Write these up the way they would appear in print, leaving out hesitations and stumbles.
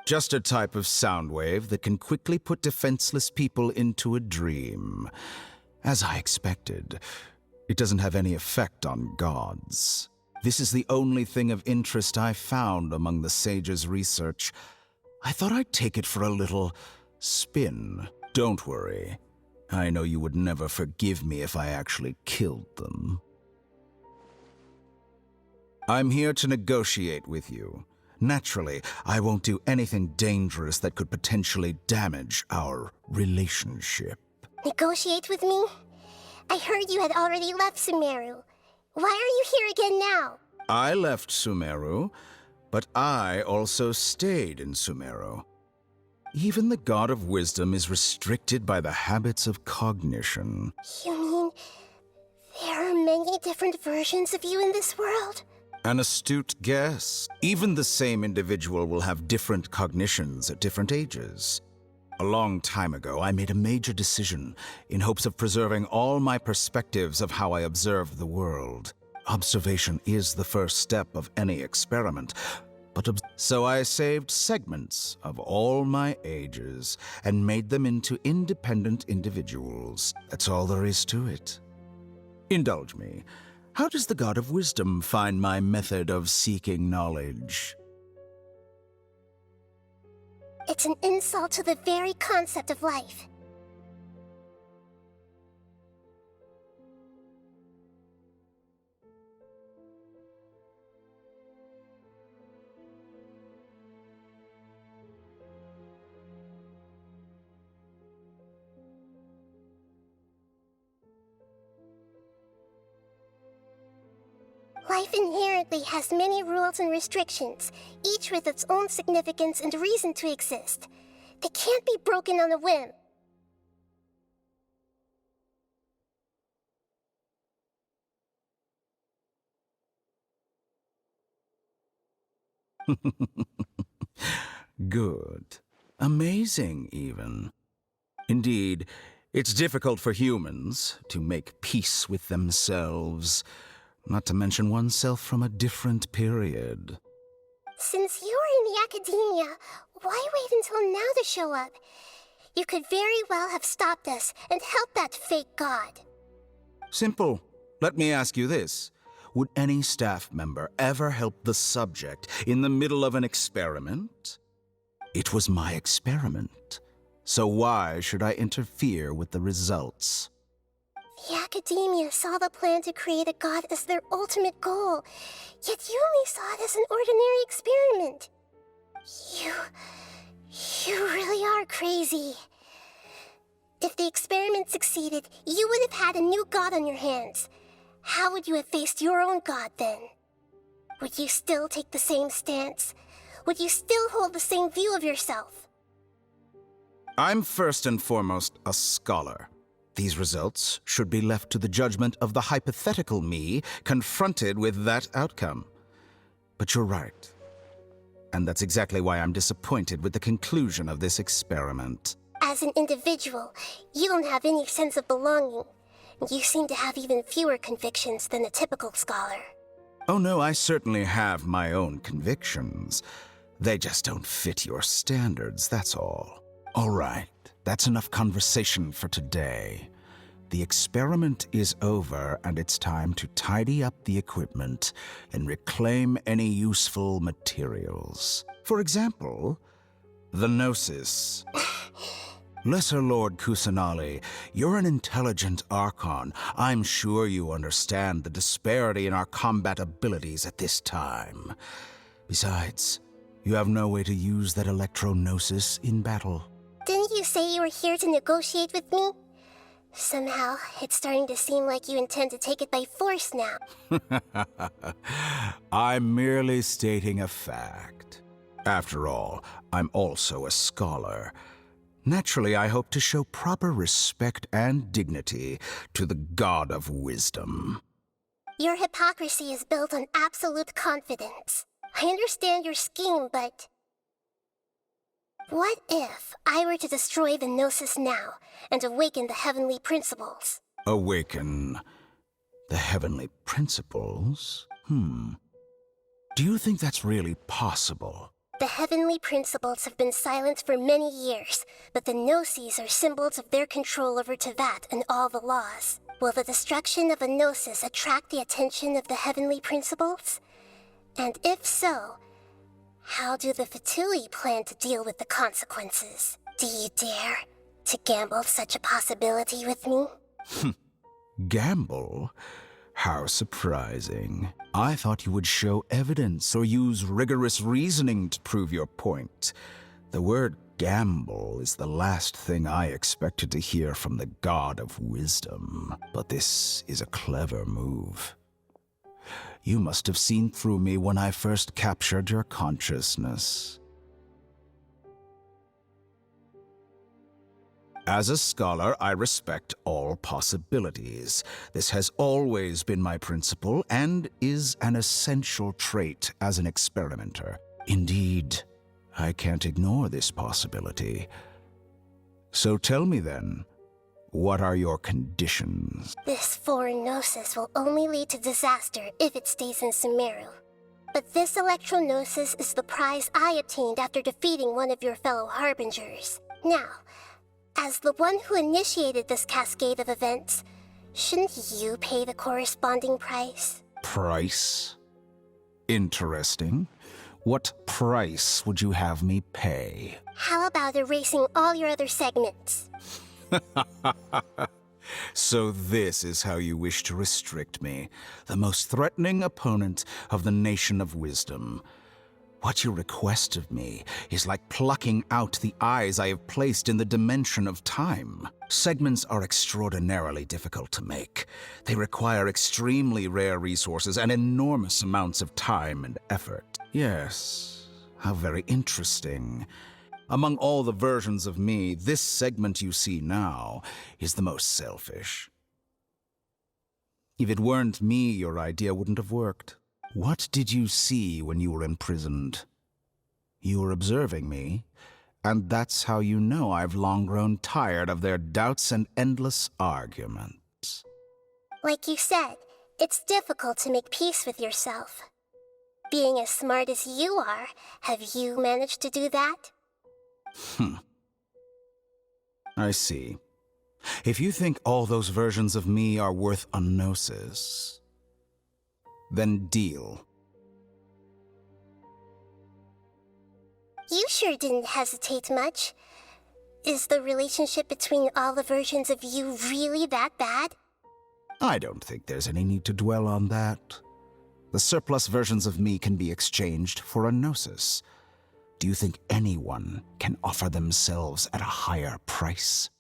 Just a type of sound wave that can quickly put defenseless people into a dream. As I expected, it doesn't have any effect on gods. This is the only thing of interest I found among the sage's research. I thought I'd take it for a little spin. Don't worry. I know you would never forgive me if I actually killed them. I'm here to negotiate with you. Naturally, I won't do anything dangerous that could potentially damage our relationship. Negotiate with me? I heard you had already left Sumeru. Why are you here again now? I left Sumeru, but I also stayed in Sumeru. Even the God of Wisdom is restricted by the habits of cognition. You mean there are many different versions of you in this world? An astute guess. Even the same individual will have different cognitions at different ages. A long time ago, I made a major decision in hopes of preserving all my perspectives of how I observed the world. Observation is the first step of any experiment, so I saved segments of all my ages and made them into independent individuals. That's all there is to it. Indulge me. How does the God of Wisdom find my method of seeking knowledge? It's an insult to the very concept of life. Life inherently has many rules and restrictions, each with its own significance and reason to exist. They can't be broken on a whim. Good. Amazing, even. Indeed, it's difficult for humans to make peace with themselves, not to mention oneself from a different period. Since you're in the academia, why wait until now to show up? You could very well have stopped us and helped that fake god. Simple. Let me ask you this. Would any staff member ever help the subject in the middle of an experiment? It was my experiment, so why should I interfere with the results? The academia saw the plan to create a god as their ultimate goal, yet you only saw it as an ordinary experiment. You really are crazy. If the experiment succeeded, you would have had a new god on your hands. How would you have faced your own god then? Would you still take the same stance? Would you still hold the same view of yourself? I'm first and foremost a scholar. These results should be left to the judgment of the hypothetical me confronted with that outcome. But you're right. And that's exactly why I'm disappointed with the conclusion of this experiment. As an individual, you don't have any sense of belonging. You seem to have even fewer convictions than a typical scholar. Oh no, I certainly have my own convictions. They just don't fit your standards, that's all. All right, that's enough conversation for today. The experiment is over, and it's time to tidy up the equipment and reclaim any useful materials. For example, the Gnosis. Lesser Lord Kusanali, you're an intelligent Archon. I'm sure you understand the disparity in our combat abilities at this time. Besides, you have no way to use that Electro-Gnosis in battle. Didn't you say you were here to negotiate with me? Somehow, it's starting to seem like you intend to take it by force now. I'm merely stating a fact. After all, I'm also a scholar. Naturally, I hope to show proper respect and dignity to the God of Wisdom. Your hypocrisy is built on absolute confidence. I understand your scheme, but... what if I were to destroy the Gnosis now and awaken the heavenly principles? Awaken the heavenly principles? Do you think that's really possible? The heavenly principles have been silent for many years, but the Gnosis are symbols of their control over Tevat and all the laws. Will the destruction of a Gnosis attract the attention of the heavenly principles? And if so, how do the Fatui plan to deal with the consequences? Do you dare to gamble such a possibility with me? Gamble? How surprising. I thought you would show evidence or use rigorous reasoning to prove your point. The word gamble is the last thing I expected to hear from the God of Wisdom. But this is a clever move. You must have seen through me when I first captured your consciousness. As a scholar, I respect all possibilities. This has always been my principle and is an essential trait as an experimenter. Indeed, I can't ignore this possibility. So tell me then, what are your conditions? This foreign Gnosis will only lead to disaster if it stays in Sumeru. But this Electro-Gnosis is the prize I obtained after defeating one of your fellow Harbingers. Now, as the one who initiated this cascade of events, shouldn't you pay the corresponding price? Price? Interesting. What price would you have me pay? How about erasing all your other segments? So this is how you wish to restrict me, the most threatening opponent of the Nation of Wisdom. What you request of me is like plucking out the eyes I have placed in the dimension of time. Segments are extraordinarily difficult to make. They require extremely rare resources and enormous amounts of time and effort. Yes, how very interesting. Among all the versions of me, this segment you see now is the most selfish. If it weren't me, your idea wouldn't have worked. What did you see when you were imprisoned? You were observing me, and that's how you know I've long grown tired of their doubts and endless arguments. Like you said, it's difficult to make peace with yourself. Being as smart as you are, have you managed to do that? I see. If you think all those versions of me are worth a gnosis, then deal. You sure didn't hesitate much. Is the relationship between all the versions of you really that bad? I don't think there's any need to dwell on that. The surplus versions of me can be exchanged for a gnosis. Do you think anyone can offer themselves at a higher price?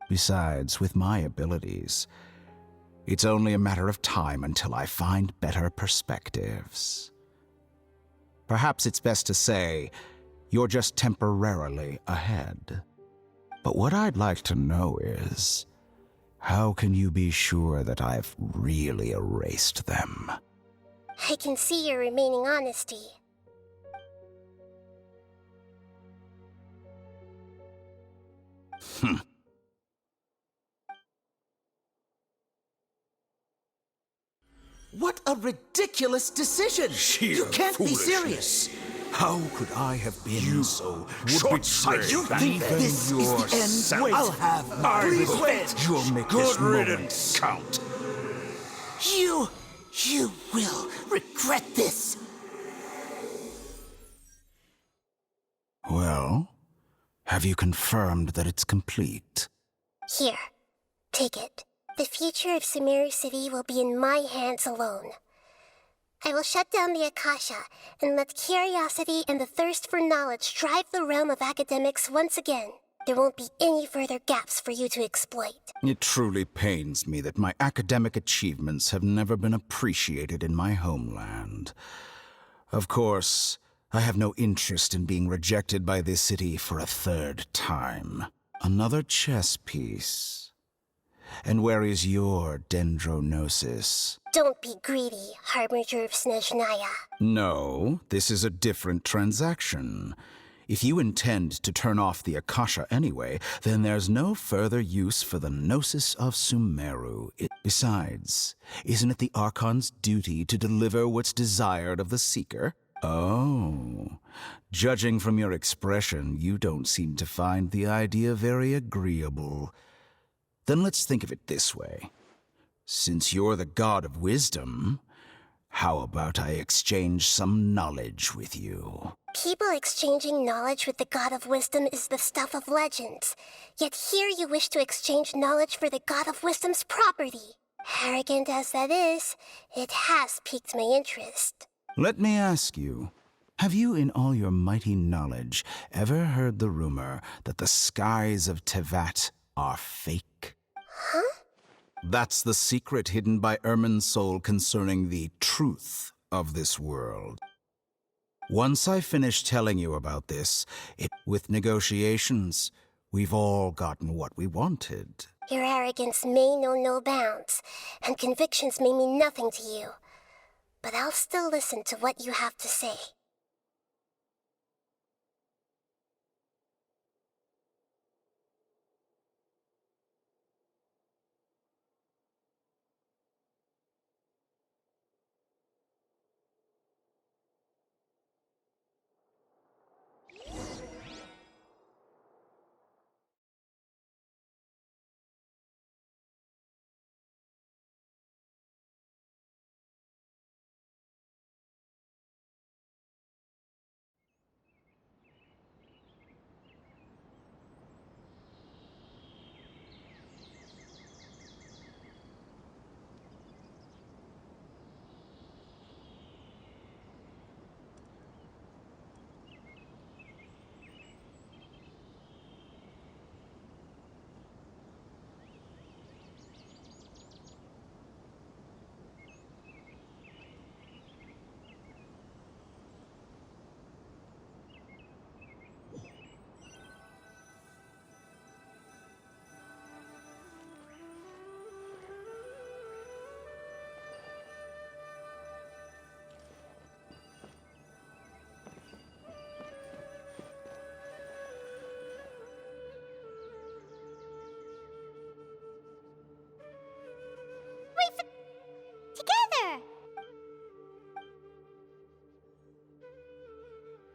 Besides, with my abilities, it's only a matter of time until I find better perspectives. Perhaps it's best to say, you're just temporarily ahead. But what I'd like to know is, how can you be sure that I've really erased them? I can see your remaining honesty. What a ridiculous decision! You can't be serious! How could I have been so short-sighted? You think this is the end? Wait, I'll have my revenge! You'll make this moment count. You will regret this! Well, have you confirmed that it's complete? Here, take it. The future of Sumeru City will be in my hands alone. I will shut down the Akasha and let curiosity and the thirst for knowledge drive the realm of academics once again. There won't be any further gaps for you to exploit. It truly pains me that my academic achievements have never been appreciated in my homeland. Of course, I have no interest in being rejected by this city for a third time. Another chess piece. And where is your dendrognosis? Don't be greedy, Harbinger of Snezhnaya. No, this is a different transaction. If you intend to turn off the Akasha anyway, then there's no further use for the Gnosis of Sumeru. Besides, isn't it the Archon's duty to deliver what's desired of the Seeker? Oh, judging from your expression, you don't seem to find the idea very agreeable. Then let's think of it this way. Since you're the god of wisdom, how about I exchange some knowledge with you? People exchanging knowledge with the god of wisdom is the stuff of legends. Yet here you wish to exchange knowledge for the god of wisdom's property. Arrogant as that is, it has piqued my interest. Let me ask you, have you in all your mighty knowledge ever heard the rumor that the skies of Tevat are fake? Huh? That's the secret hidden by Irminsul concerning the truth of this world. Once I finish telling you about this, with negotiations, we've all gotten what we wanted. Your arrogance may know no bounds, and convictions may mean nothing to you. But I'll still listen to what you have to say. Together!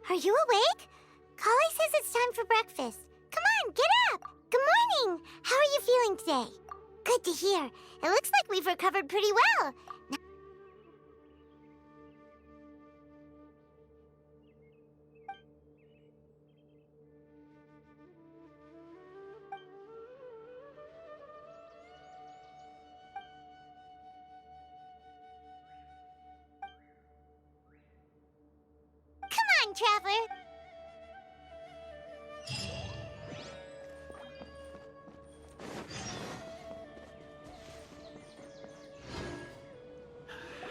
Are you awake? Kali says it's time for breakfast. Come on, get up! Good morning! How are you feeling today? Good to hear. It looks like we've recovered pretty well. Come on, Traveler!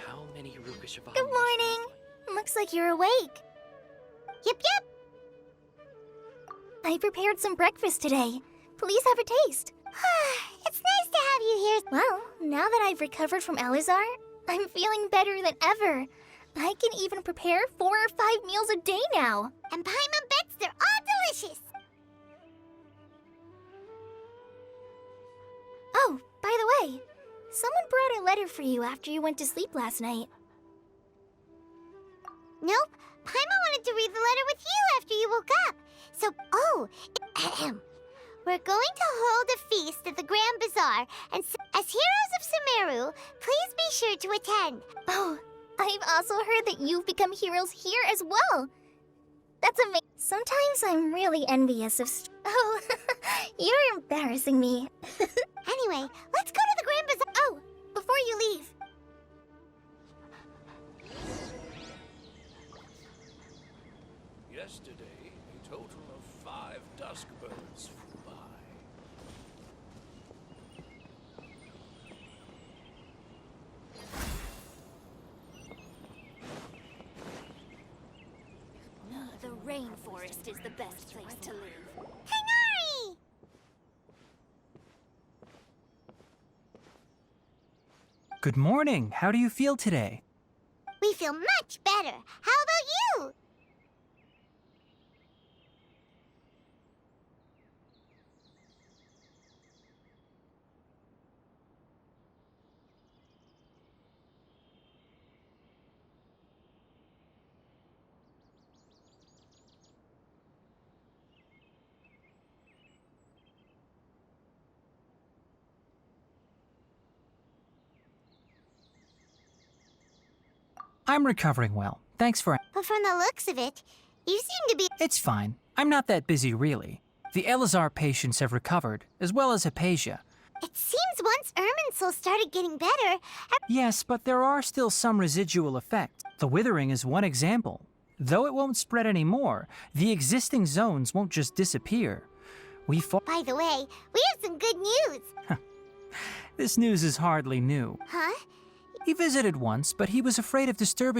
How many Rukashavan? Good morning! Looks like you're awake. Yep. I prepared some breakfast today. Please have a taste. It's nice to have you here. Well, now that I've recovered from Elazar, I'm feeling better than ever. I can even prepare 4 or 5 meals a day now. And Paimon bets they're all delicious. Oh, by the way, someone brought a letter for you after you went to sleep last night. Nope. Paimon wanted to read the letter with you after you woke up. So, we're going to hold a feast at the Grand Bazaar, and as heroes of Sumeru, please be sure to attend. Oh, I've also heard that you've become heroes here as well. That's amazing. Sometimes I'm really envious of... Oh, you're embarrassing me. Anyway, let's go to the Grand Bazaar. Oh, before you leave. Yesterday, a total of 5 dusk birds flew by. The rainforest is the best place to live. Hanari! Good morning. How do you feel today? We feel much better. How about you? I'm recovering well. Thanks for... But from the looks of it, you seem to be... It's fine. I'm not that busy, really. The Elazar patients have recovered, as well as Hypatia. It seems once Irminsul started getting better... Yes, but there are still some residual effects. The withering is one example. Though it won't spread anymore, the existing zones won't just disappear. We fought... By the way, we have some good news. This news is hardly new. Huh? He visited once, but he was afraid of disturbing